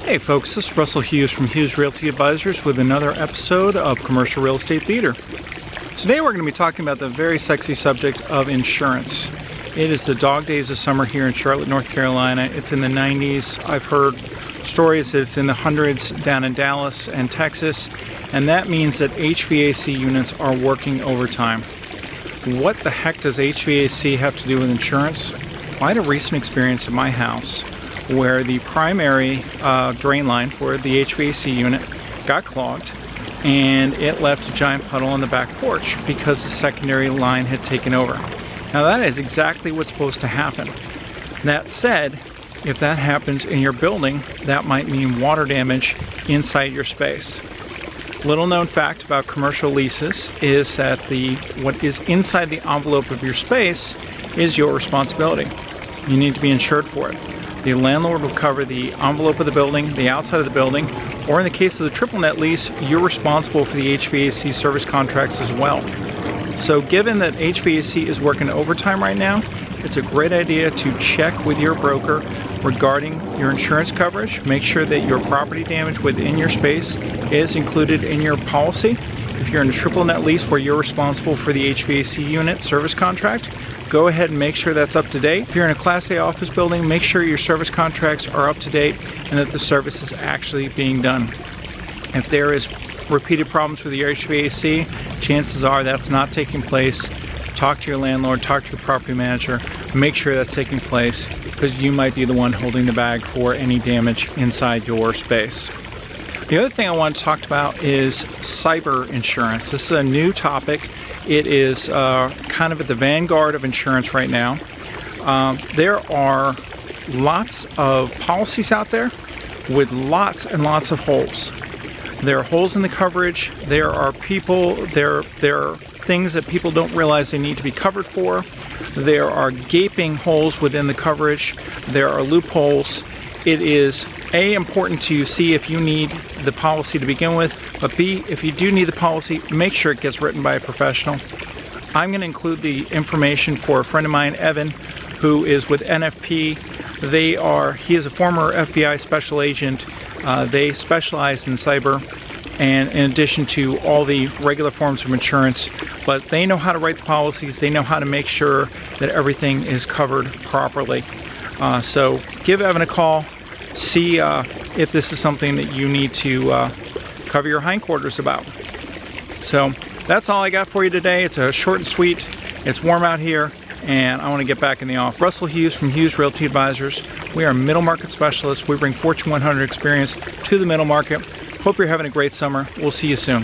Hey folks, this is Russell Hughes from Hughes Realty Advisors with another episode of Commercial Real Estate Theater. Today we're going to be talking about the very sexy subject of insurance. It is the dog days of summer here in Charlotte, North Carolina. It's in the 90s. I've heard stories that it's in the hundreds down in Dallas and Texas, and that means that HVAC units are working overtime. What the heck does HVAC have to do with insurance? Well, I had a recent experience at my house where the primary drain line for the HVAC unit got clogged and it left a giant puddle on the back porch because the secondary line had taken over. Now that is exactly what's supposed to happen. That said, if that happens in your building, that might mean water damage inside your space. Little known fact about commercial leases is that what is inside the envelope of your space is your responsibility. You need to be insured for it. The landlord will cover the envelope of the building, the outside of the building, or in the case of the triple net lease, you're responsible for the HVAC service contracts as well. So given that HVAC is working overtime right now, it's a great idea to check with your broker regarding your insurance coverage. Make sure that your property damage within your space is included in your policy. If you're in a triple net lease where you're responsible for the HVAC unit service contract, go ahead and make sure that's up to date. If you're in a Class A office building, make sure your service contracts are up to date and that the service is actually being done. If there is repeated problems with your HVAC, chances are that's not taking place. Talk to your landlord, talk to your property manager, make sure that's taking place because you might be the one holding the bag for any damage inside your space. The other thing I want to talk about is cyber insurance. This is a new topic. It is kind of at the vanguard of insurance right now. There are lots of policies out there with lots and lots of holes. There are holes in the coverage. There are things that people don't realize they need to be covered for. There are gaping holes within the coverage. There are loopholes. It is A, important to see if you need the policy to begin with, but B, if you do need the policy, make sure it gets written by a professional. I'm going to include the information for a friend of mine, Evan, who is with NFP. He is a former FBI special agent. They specialize in cyber, and in addition to all the regular forms of insurance, but they know how to write the policies. They know how to make sure that everything is covered properly. So give Evan a call, see if this is something that you need to cover your hindquarters about. So that's all I got for you today. It's a short and sweet. It's warm out here and I want to get back in the office. Russell Hughes from Hughes Realty Advisors. We are middle market specialists. We bring Fortune 100 experience to the middle market. Hope you're having a great summer. We'll see you soon.